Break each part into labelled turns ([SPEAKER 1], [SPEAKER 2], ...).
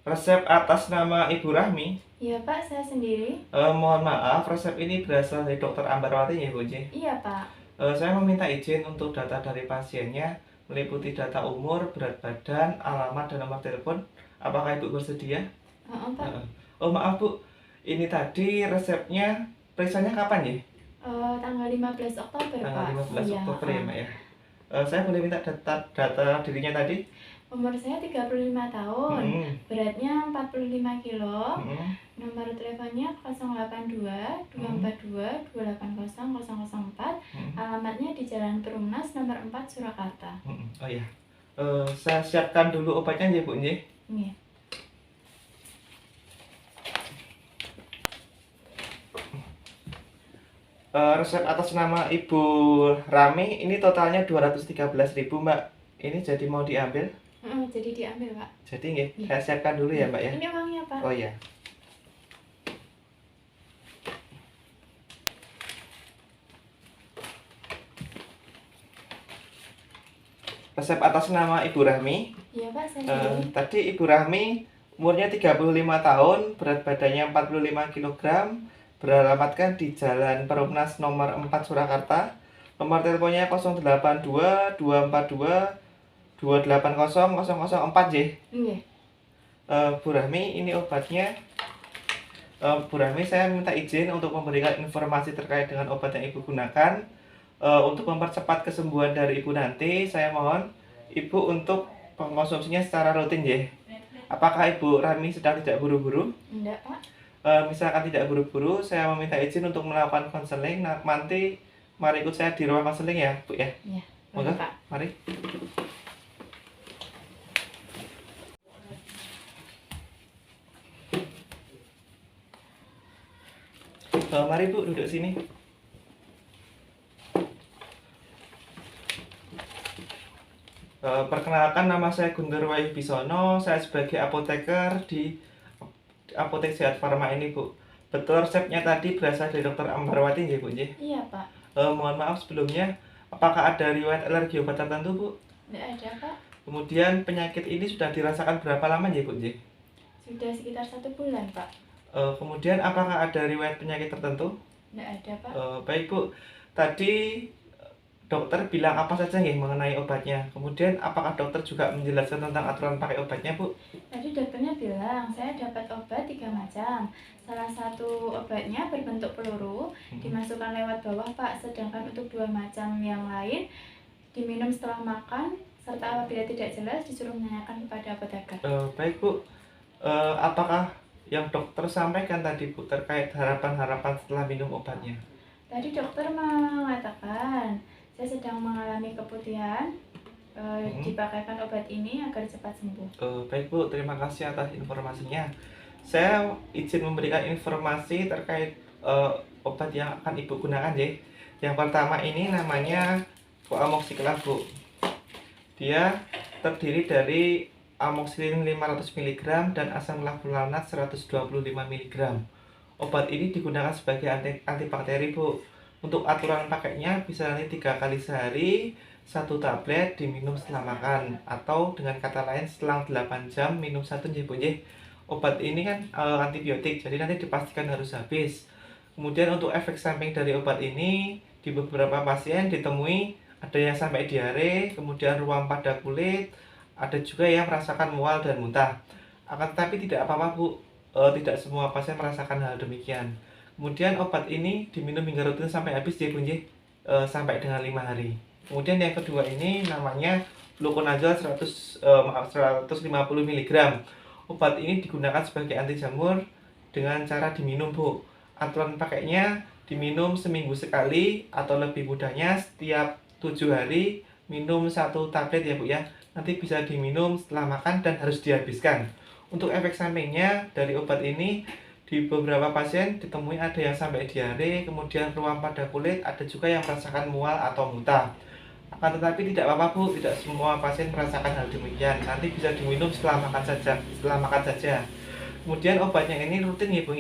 [SPEAKER 1] Resep atas nama Ibu Rahmi.
[SPEAKER 2] Iya Pak, saya sendiri.
[SPEAKER 1] Mohon maaf, resep ini berasal dari Dokter Ambarwati ya Bu J.
[SPEAKER 2] Iya Pak.
[SPEAKER 1] Saya meminta izin untuk data dari pasiennya, meliputi data umur, berat badan, alamat, dan nomor telepon. Apakah Ibu bersedia?
[SPEAKER 2] Pak.
[SPEAKER 1] Oh maaf Bu, ini tadi resepnya periksanya kapan ya?
[SPEAKER 2] Tanggal 15 Oktober
[SPEAKER 1] Tanggal
[SPEAKER 2] Pak.
[SPEAKER 1] 15
[SPEAKER 2] Iya.
[SPEAKER 1] Oktober ya Mbak ya. Saya boleh minta data dirinya tadi?
[SPEAKER 2] Umur saya 35 tahun, beratnya 45 kilo, nomor teleponnya 082 242 280 004, alamatnya di Jalan Perumnas nomor 4 Surakarta.
[SPEAKER 1] Oh iya, saya siapkan dulu obatnya ya Bu J.
[SPEAKER 2] Iya.
[SPEAKER 1] Resep atas nama Ibu Rami ini totalnya 213.000 Mbak. Ini jadi mau diambil?
[SPEAKER 2] Jadi diambil Pak.
[SPEAKER 1] Jadi nggih, saya siapkan dulu ya Mbak ya.
[SPEAKER 2] Ini uangnya Pak.
[SPEAKER 1] Oh iya. Resep atas nama Ibu Rahmi.
[SPEAKER 2] Iya Pak, saya
[SPEAKER 1] Tadi Ibu Rahmi umurnya 35 tahun, berat badannya 45 kg, beralamatkan di Jalan Perumnas nomor 4 Surakarta. Nomor teleponnya 082 242 280 004 J.
[SPEAKER 2] Iya.
[SPEAKER 1] Bu Rahmi, ini obatnya. Bu Rahmi, saya minta izin untuk memberikan informasi terkait dengan obat yang Ibu gunakan. Untuk mempercepat kesembuhan dari Ibu nanti, saya mohon Ibu untuk mengkonsumsinya secara rutin ya. Apakah Ibu Rahmi sedang tidak buru-buru?
[SPEAKER 2] Enggak Pak.
[SPEAKER 1] Misalkan tidak buru-buru, saya meminta izin untuk melakukan konseling. Nanti mari ikut saya di ruang konseling ya Bu ya.
[SPEAKER 2] Iya.
[SPEAKER 1] Moga,
[SPEAKER 2] Pak.
[SPEAKER 1] mari. Mari Bu, duduk sini. Perkenalkan, nama saya Guntur Wahyubisono. Saya sebagai apoteker di Apotek Sehat Farma ini Bu. Betul resepnya tadi berasal dari Dokter Ambarwati ya Bu?
[SPEAKER 2] Iya Pak.
[SPEAKER 1] Mohon maaf sebelumnya, apakah ada riwayat alergi obat tertentu Bu?
[SPEAKER 2] Enggak ada Pak.
[SPEAKER 1] Kemudian penyakit ini sudah dirasakan berapa lama ya Bu?
[SPEAKER 2] Sudah sekitar 1 bulan Pak.
[SPEAKER 1] Kemudian apakah ada riwayat penyakit tertentu?
[SPEAKER 2] Enggak ada Pak.
[SPEAKER 1] Baik Bu, tadi dokter bilang apa saja nih mengenai obatnya? Kemudian apakah dokter juga menjelaskan tentang aturan pakai obatnya Bu?
[SPEAKER 2] Tadi dokternya bilang saya dapat obat 3 macam. Salah satu obatnya berbentuk peluru, dimasukkan lewat bawah Pak. Sedangkan untuk 2 macam yang lain diminum setelah makan, serta apabila tidak jelas disuruh menanyakan kepada apoteker.
[SPEAKER 1] Baik Bu, apakah yang dokter sampaikan tadi Bu terkait harapan-harapan setelah minum obatnya?
[SPEAKER 2] Tadi dokter mengatakan saya sedang mengalami keputihan, dipakaikan obat ini agar cepat sembuh.
[SPEAKER 1] Baik Bu, terima kasih atas informasinya. Saya izin memberikan informasi terkait obat yang akan Ibu gunakan ya. Yang pertama ini namanya amoxicillin Bu. Dia terdiri dari amoxicillin 500 mg dan asam lactulanat 125 mg. Obat ini digunakan sebagai antibakteri Bu. Untuk aturan pakainya bisa nanti 3 kali sehari, 1 tablet diminum setelah makan, atau dengan kata lain selang 8 jam minum 1 Bu. Obat ini kan antibiotik, jadi nanti dipastikan harus habis. Kemudian untuk efek samping dari obat ini, di beberapa pasien ditemui ada yang sampai diare, kemudian ruam pada kulit, ada juga yang merasakan mual dan muntah. Akan tetapi tidak apa-apa Bu, tidak semua pasien merasakan hal demikian. Kemudian obat ini diminum hingga rutin sampai habis ya Bu, sampai dengan 5 hari. Kemudian yang kedua ini namanya fluconazole 150 mg. Obat ini digunakan sebagai anti jamur dengan cara diminum Bu. Aturan pakainya diminum seminggu sekali, atau lebih mudahnya setiap 7 hari minum 1 tablet ya Bu ya. Nanti bisa diminum setelah makan dan harus dihabiskan. Untuk efek sampingnya dari obat ini, di beberapa pasien ditemui ada yang sampai diare, kemudian ruam pada kulit, ada juga yang merasakan mual atau muntah. Akan tetapi tidak apa-apa Bu, tidak semua pasien merasakan hal demikian. Nanti bisa diminum setelah makan saja. Kemudian obatnya ini rutin ya Bu,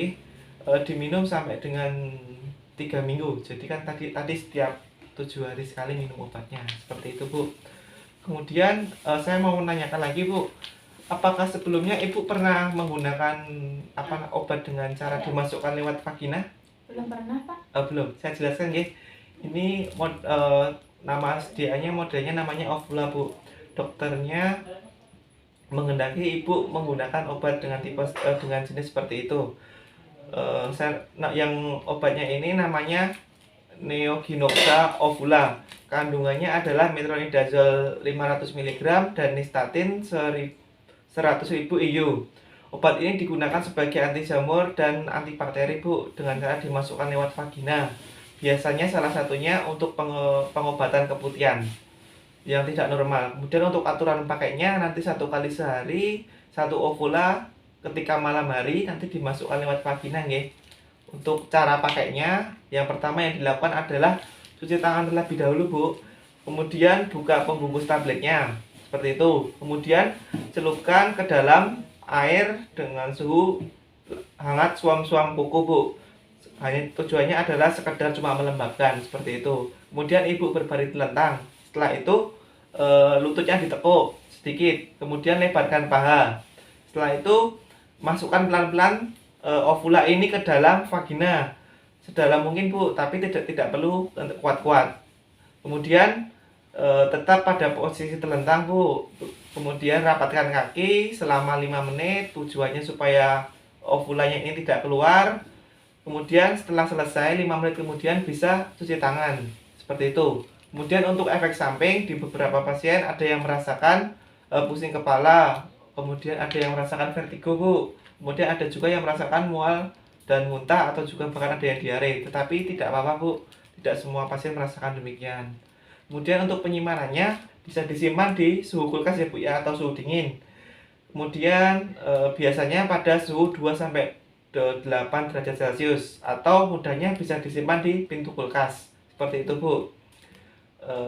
[SPEAKER 1] diminum sampai dengan 3 minggu. Jadi kan tadi setiap 7 hari sekali minum obatnya. Seperti itu Bu. Kemudian saya mau menanyakan lagi Bu, apakah sebelumnya Ibu pernah menggunakan obat dengan cara dimasukkan lewat vagina?
[SPEAKER 2] Belum pernah, Pak.
[SPEAKER 1] Belum. Saya jelaskan ya. Ini nama SDA-nya modelnya namanya Ovula, Bu. Dokternya menghendaki Ibu menggunakan obat dengan dengan jenis seperti itu. Yang obatnya ini namanya Neoginoxa ovula. Kandungannya adalah metronidazole 500 mg dan nystatin 100.000 IU. Obat ini digunakan sebagai anti jamur dan antibakteri, Bu, dengan cara dimasukkan lewat vagina. Biasanya salah satunya untuk pengobatan keputihan yang tidak normal. Kemudian untuk aturan pakainya nanti 1 kali sehari 1 ovula ketika malam hari nanti dimasukkan lewat vagina nggih. Untuk cara pakainya, yang pertama yang dilakukan adalah cuci tangan terlebih dahulu, Bu. Kemudian buka pembungkus tabletnya seperti itu. Kemudian celupkan ke dalam air dengan suhu hangat suam-suam kuku, Bu. Hanya tujuannya adalah sekedar cuma melembabkan seperti itu. Kemudian Ibu berbaring telentang. Setelah itu lututnya ditekuk sedikit. Kemudian lebarkan paha. Setelah itu masukkan pelan-pelan ovula ini ke dalam vagina sedalam mungkin, Bu, tapi tidak perlu kuat-kuat. Kemudian tetap pada posisi telentang, Bu. Kemudian rapatkan kaki selama 5 menit. Tujuannya supaya ovulanya ini tidak keluar. Kemudian setelah selesai 5 menit kemudian bisa cuci tangan seperti itu. Kemudian untuk efek samping di beberapa pasien ada yang merasakan pusing kepala, kemudian ada yang merasakan vertigo, Bu. Kemudian ada juga yang merasakan mual dan muntah atau juga bahkan ada yang diare. Tetapi tidak apa-apa, Bu. Tidak semua pasien merasakan demikian. Kemudian untuk penyimpanannya bisa disimpan di suhu kulkas ya, Bu, ya, atau suhu dingin. Kemudian biasanya pada suhu 2 sampai 8 derajat Celcius atau mudahnya bisa disimpan di pintu kulkas. Seperti itu, Bu.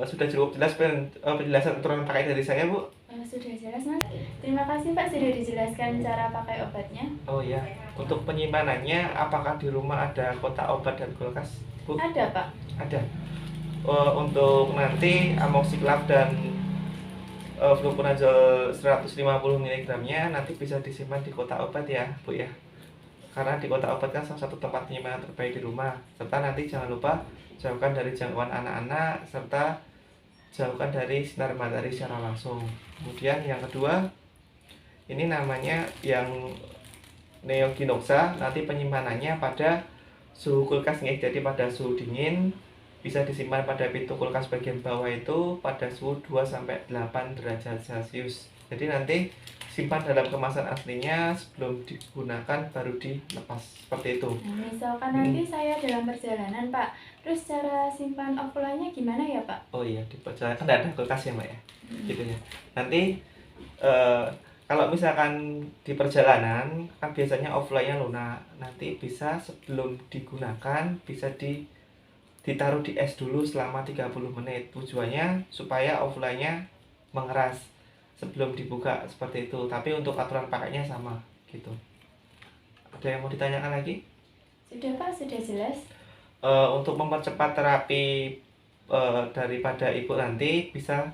[SPEAKER 1] Sudah cukup jelas penjelasan aturan pakai dari saya, Bu?
[SPEAKER 2] Sudah jelas, Mas. Terima kasih, Pak, sudah dijelaskan cara pakai obatnya.
[SPEAKER 1] Oh ya, untuk penyimpanannya apakah di rumah ada kotak obat dan kulkas, Bu?
[SPEAKER 2] Ada, Pak.
[SPEAKER 1] Ada. Untuk nanti amoxiclav dan fluconazole 150 mg-nya nanti bisa disimpan di kotak obat ya, Bu, ya. Karena di kotak obat kan salah satu tempat penyimpanan terbaik di rumah. Serta nanti jangan lupa jauhkan dari jangkauan anak-anak serta jauhkan dari sinar matahari secara langsung. Kemudian yang kedua, ini namanya yang Neoginoxa, nanti penyimpanannya pada suhu kulkas nih, jadi pada suhu dingin. Bisa disimpan pada pintu kulkas bagian bawah itu pada suhu 2 sampai 8 derajat Celcius. Jadi nanti simpan dalam kemasan aslinya, sebelum digunakan baru dilepas seperti itu.
[SPEAKER 2] Nah, misalkan nanti saya dalam perjalanan, Pak, terus cara simpan ovulanya gimana ya, Pak?
[SPEAKER 1] Oh iya, di perjalanan kan ada kulkas ya, Mbak, ya. Gitu ya. Nanti kalau misalkan di perjalanan kan biasanya ovulanya lunak. Nanti bisa sebelum digunakan bisa ditaruh di es dulu selama 30 menit. Tujuannya supaya ovulanya mengeras sebelum dibuka seperti itu. Tapi untuk aturan pakainya sama gitu. Ada yang mau ditanyakan lagi?
[SPEAKER 2] Sudah, Pak, sudah jelas.
[SPEAKER 1] Untuk mempercepat terapi daripada ibu nanti bisa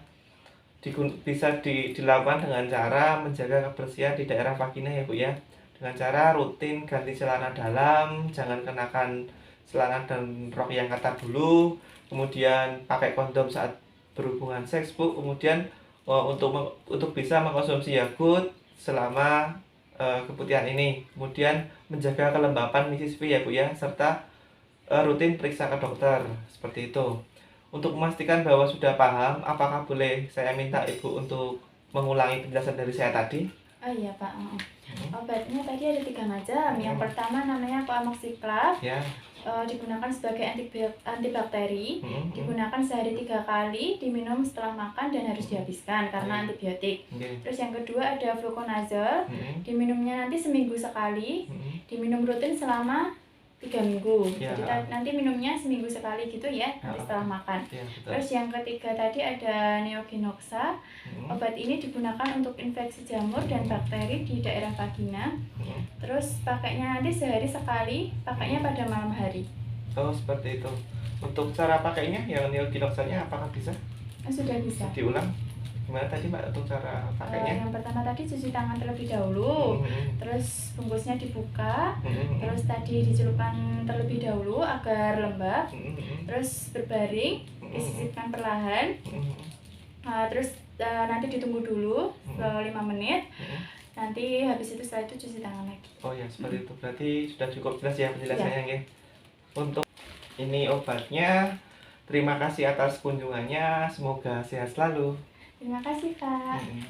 [SPEAKER 1] dilakukan dengan cara menjaga kebersihan di daerah vagina ya, Bu, ya. Dengan cara rutin ganti celana dalam, jangan kenakan celana dan rok yang ketat dulu. Kemudian pakai kondom saat berhubungan seks, Bu. Kemudian untuk bisa mengkonsumsi Yakult selama keputihan ini. Kemudian menjaga kelembapan Mrs. V ya, Bu, ya, serta rutin periksa ke dokter seperti itu. Untuk memastikan bahwa sudah paham, apakah boleh saya minta Ibu untuk mengulangi penjelasan dari saya tadi?
[SPEAKER 2] Oh iya, Pak. Obatnya tadi ada 3 macam. Yang pertama namanya amoxiclav.
[SPEAKER 1] Ya.
[SPEAKER 2] Digunakan sebagai antibakteri. Digunakan sehari 3 kali, diminum setelah makan dan harus dihabiskan karena antibiotik. Terus yang kedua ada fluconazole. Diminumnya nanti seminggu sekali. Diminum rutin selama 3 minggu.
[SPEAKER 1] Ya.
[SPEAKER 2] Jadi nanti minumnya seminggu sekali gitu ya, nanti setelah makan.
[SPEAKER 1] Ya,
[SPEAKER 2] Terus yang ketiga tadi ada Neoginoxa. Obat ini digunakan untuk infeksi jamur dan bakteri di daerah vagina. Terus pakainya nanti sehari sekali, pakainya pada malam hari.
[SPEAKER 1] Oh, seperti itu. Untuk cara pakainya yang Neoginoxa-nya apakah bisa
[SPEAKER 2] Sudah bisa.
[SPEAKER 1] diulang? Gimana tadi Mbak untuk cara pakainya?
[SPEAKER 2] Yang pertama tadi cuci tangan terlebih dahulu,
[SPEAKER 1] Hmm.
[SPEAKER 2] terus bungkusnya dibuka,
[SPEAKER 1] Hmm.
[SPEAKER 2] terus tadi dicelupkan terlebih dahulu agar lembab,
[SPEAKER 1] Hmm.
[SPEAKER 2] terus berbaring, disisipkan perlahan,
[SPEAKER 1] Hmm.
[SPEAKER 2] terus nanti ditunggu dulu 5 menit,
[SPEAKER 1] Hmm.
[SPEAKER 2] nanti habis itu setelah itu cuci tangan lagi.
[SPEAKER 1] Oh ya, seperti itu. Berarti sudah cukup jelas ya penjelasannya, nggih. Untuk ini obatnya, terima kasih atas kunjungannya. Semoga sehat selalu.
[SPEAKER 2] Terima kasih Kak.
[SPEAKER 1] Hmm.